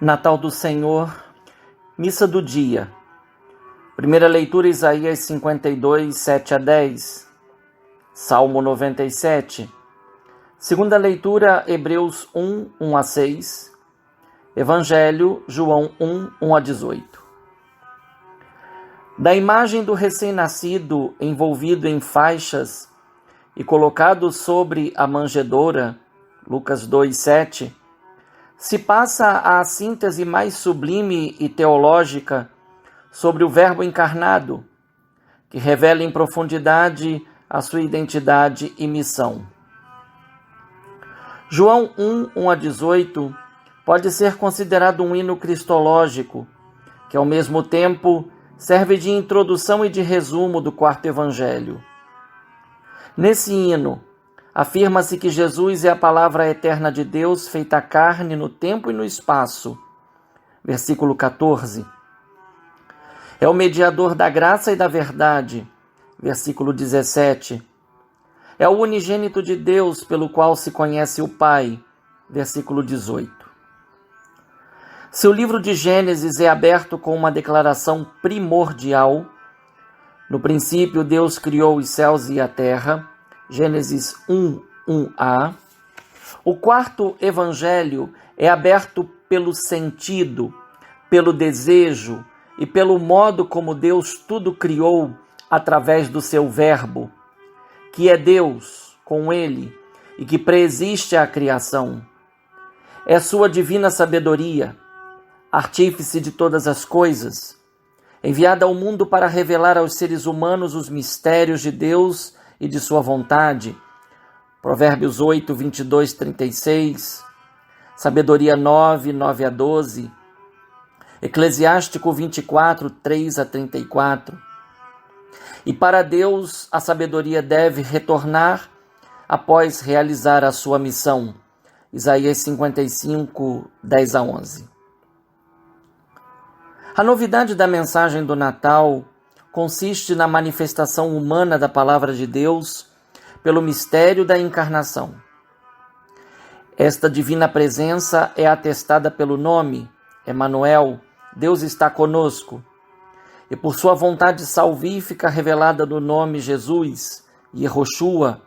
Natal do Senhor, Missa do Dia. Primeira leitura, Isaías 52, 7 a 10. Salmo 97. Segunda leitura, Hebreus 1, 1 a 6. Evangelho, João 1, 1 a 18. Da imagem do recém-nascido envolvido em faixas e colocado sobre a manjedoura, Lucas 2, 7, se passa a síntese mais sublime e teológica sobre o Verbo encarnado, que revela em profundidade a sua identidade e missão. João 1, 1 a 18 pode ser considerado um hino cristológico, que ao mesmo tempo serve de introdução e de resumo do quarto evangelho. Nesse hino, afirma-se que Jesus é a palavra eterna de Deus feita carne no tempo e no espaço. Versículo 14. É o mediador da graça e da verdade. Versículo 17. É o unigênito de Deus pelo qual se conhece o Pai. Versículo 18. Seu livro de Gênesis é aberto com uma declaração primordial. No princípio, Deus criou os céus e a terra. Gênesis 1, 1a. O quarto evangelho é aberto pelo sentido, pelo desejo e pelo modo como Deus tudo criou através do seu Verbo, que é Deus com Ele e que preexiste à criação. É sua divina sabedoria, artífice de todas as coisas, enviada ao mundo para revelar aos seres humanos os mistérios de Deus e de sua vontade. Provérbios 8, 22, 36, Sabedoria 9, 9 a 12, Eclesiástico 24, 3 a 34. E para Deus a sabedoria deve retornar após realizar a sua missão. Isaías 55, 10 a 11. A novidade da mensagem do Natal consiste na manifestação humana da Palavra de Deus pelo mistério da encarnação. Esta divina presença é atestada pelo nome, Emanuel, Deus está conosco, e por sua vontade salvífica revelada no nome Jesus, Yehoshua,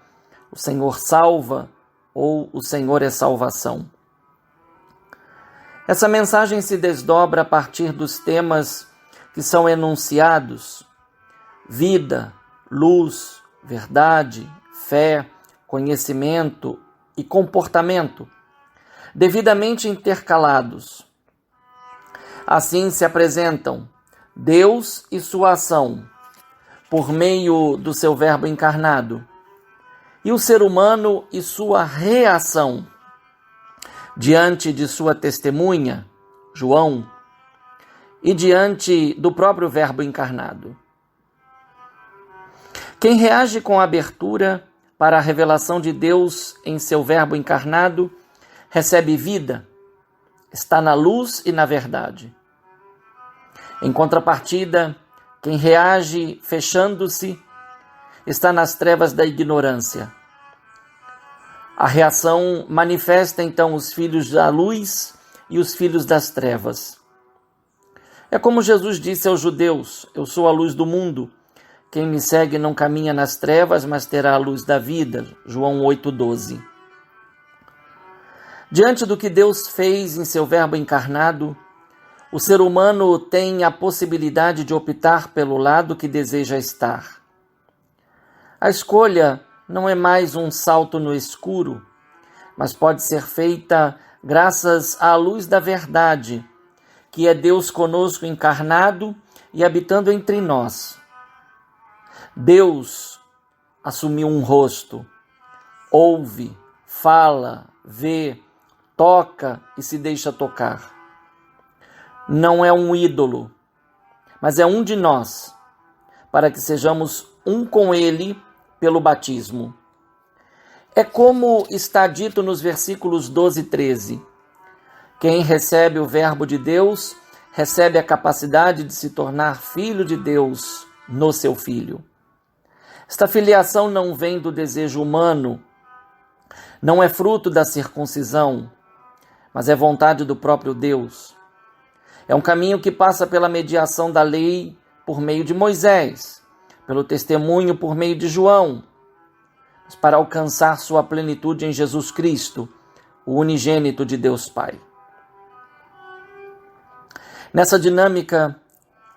o Senhor salva, ou o Senhor é salvação. Essa mensagem se desdobra a partir dos temas que são enunciados: vida, luz, verdade, fé, conhecimento e comportamento, devidamente intercalados. Assim se apresentam Deus e sua ação, por meio do seu Verbo encarnado, e o ser humano e sua reação, diante de sua testemunha, João, e diante do próprio Verbo encarnado. Quem reage com abertura para a revelação de Deus em seu Verbo encarnado, recebe vida, está na luz e na verdade. Em contrapartida, quem reage fechando-se, está nas trevas da ignorância. A reação manifesta então os filhos da luz e os filhos das trevas. É como Jesus disse aos judeus: eu sou a luz do mundo. Quem me segue não caminha nas trevas, mas terá a luz da vida. João 8,12. Diante do que Deus fez em seu Verbo encarnado, o ser humano tem a possibilidade de optar pelo lado que deseja estar. A escolha não é mais um salto no escuro, mas pode ser feita graças à luz da verdade, que é Deus conosco encarnado e habitando entre nós. Deus assumiu um rosto, ouve, fala, vê, toca e se deixa tocar. Não é um ídolo, mas é um de nós, para que sejamos um com Ele pelo batismo. É como está dito nos versículos 12 e 13. Quem recebe o Verbo de Deus, recebe a capacidade de se tornar filho de Deus no seu Filho. Esta filiação não vem do desejo humano, não é fruto da circuncisão, mas é vontade do próprio Deus. É um caminho que passa pela mediação da lei por meio de Moisés, pelo testemunho por meio de João, mas para alcançar sua plenitude em Jesus Cristo, o unigênito de Deus Pai. Nessa dinâmica,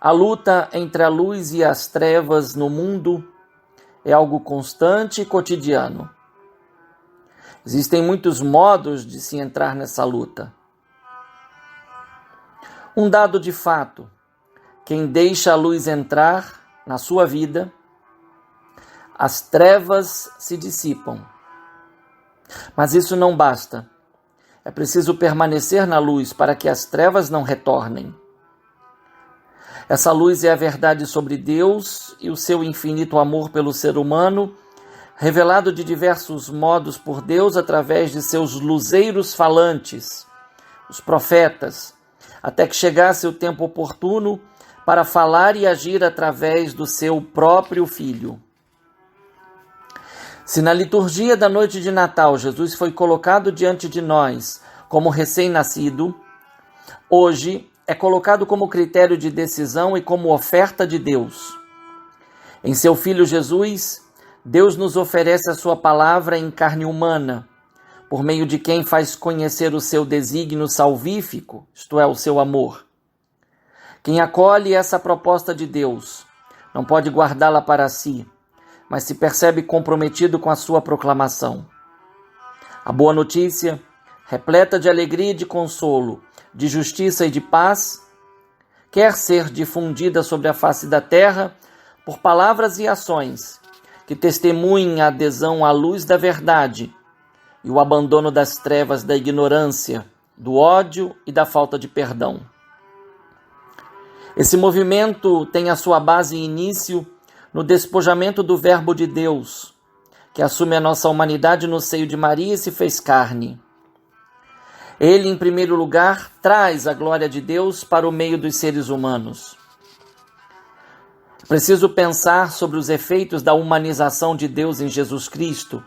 a luta entre a luz e as trevas no mundo é algo constante e cotidiano. Existem muitos modos de se entrar nessa luta. Um dado de fato: quem deixa a luz entrar na sua vida, as trevas se dissipam. Mas isso não basta. É preciso permanecer na luz para que as trevas não retornem. Essa luz é a verdade sobre Deus e o seu infinito amor pelo ser humano, revelado de diversos modos por Deus através de seus luzeiros falantes, os profetas, até que chegasse o tempo oportuno para falar e agir através do seu próprio Filho. Se na liturgia da noite de Natal Jesus foi colocado diante de nós como recém-nascido, hoje é colocado como critério de decisão e como oferta de Deus. Em seu Filho Jesus, Deus nos oferece a sua palavra em carne humana, por meio de quem faz conhecer o seu desígnio salvífico, isto é, o seu amor. Quem acolhe essa proposta de Deus não pode guardá-la para si, mas se percebe comprometido com a sua proclamação. A boa notícia, repleta de alegria e de consolo, de justiça e de paz, quer ser difundida sobre a face da terra por palavras e ações que testemunhem a adesão à luz da verdade e o abandono das trevas da ignorância, do ódio e da falta de perdão. Esse movimento tem a sua base e início no despojamento do Verbo de Deus, que assume a nossa humanidade no seio de Maria e se fez carne. Ele, em primeiro lugar, traz a glória de Deus para o meio dos seres humanos. Preciso pensar sobre os efeitos da humanização de Deus em Jesus Cristo,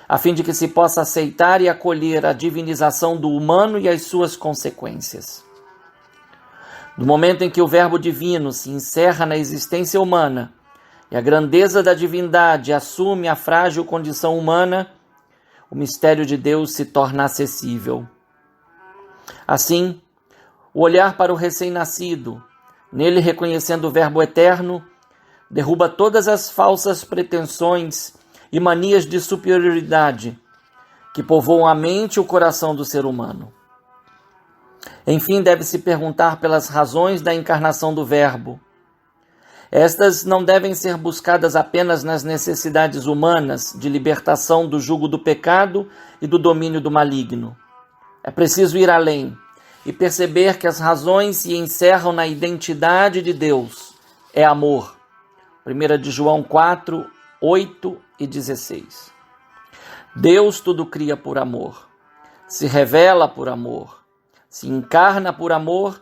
a fim de que se possa aceitar e acolher a divinização do humano e as suas consequências. No momento em que o Verbo divino se encerra na existência humana e a grandeza da divindade assume a frágil condição humana, o mistério de Deus se torna acessível. Assim, o olhar para o recém-nascido, nele reconhecendo o Verbo eterno, derruba todas as falsas pretensões e manias de superioridade que povoam a mente e o coração do ser humano. Enfim, deve-se perguntar pelas razões da encarnação do Verbo. Estas não devem ser buscadas apenas nas necessidades humanas de libertação do jugo do pecado e do domínio do maligno. É preciso ir além e perceber que as razões se encerram na identidade de Deus. É amor. 1 de João 4, 8 e 16. Deus tudo cria por amor, se revela por amor, se encarna por amor,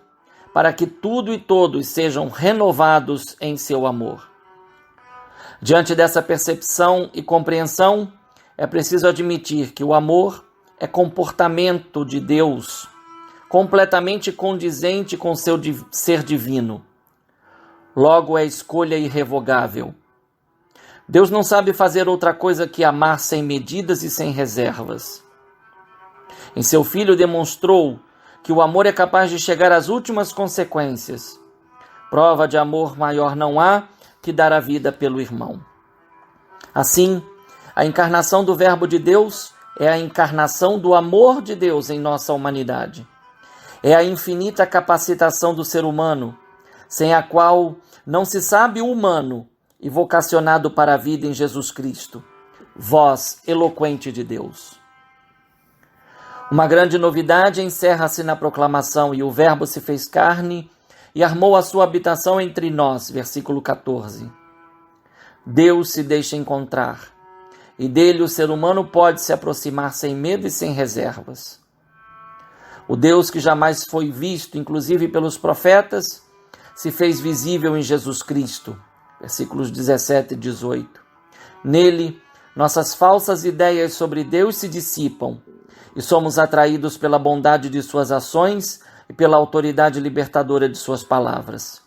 para que tudo e todos sejam renovados em seu amor. Diante dessa percepção e compreensão, é preciso admitir que o amor é comportamento de Deus, completamente condizente com seu ser divino. Logo é escolha irrevogável. Deus não sabe fazer outra coisa que amar sem medidas e sem reservas. Em seu Filho demonstrou que o amor é capaz de chegar às últimas consequências. Prova de amor maior não há que dar a vida pelo irmão. Assim, a encarnação do Verbo de Deus é a encarnação do amor de Deus em nossa humanidade. É a infinita capacitação do ser humano, sem a qual não se sabe o humano e vocacionado para a vida em Jesus Cristo, voz eloquente de Deus. Uma grande novidade encerra-se na proclamação: e o Verbo se fez carne e armou a sua habitação entre nós, versículo 14. Deus se deixa encontrar, e dele o ser humano pode se aproximar sem medo e sem reservas. O Deus que jamais foi visto, inclusive pelos profetas, se fez visível em Jesus Cristo, versículos 17 e 18. Nele, nossas falsas ideias sobre Deus se dissipam e somos atraídos pela bondade de suas ações e pela autoridade libertadora de suas palavras.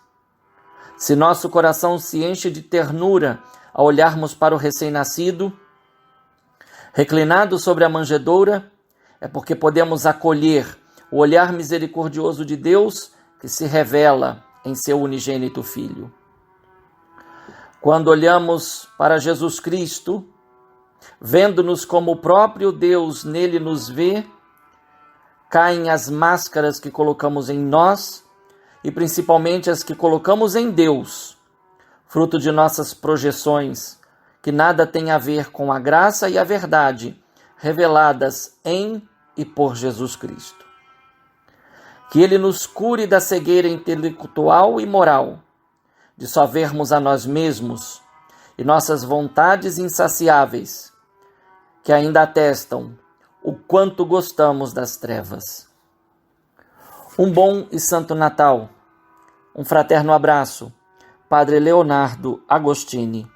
Se nosso coração se enche de ternura ao olharmos para o recém-nascido, reclinado sobre a manjedoura, é porque podemos acolher o olhar misericordioso de Deus que se revela em seu unigênito Filho. Quando olhamos para Jesus Cristo, vendo-nos como o próprio Deus nele nos vê, caem as máscaras que colocamos em nós e principalmente as que colocamos em Deus, fruto de nossas projeções, que nada têm a ver com a graça e a verdade reveladas em e por Jesus Cristo. Que Ele nos cure da cegueira intelectual e moral, de só vermos a nós mesmos e nossas vontades insaciáveis, que ainda atestam o quanto gostamos das trevas. Um bom e santo Natal. Um fraterno abraço. Padre Leonardo Agostini.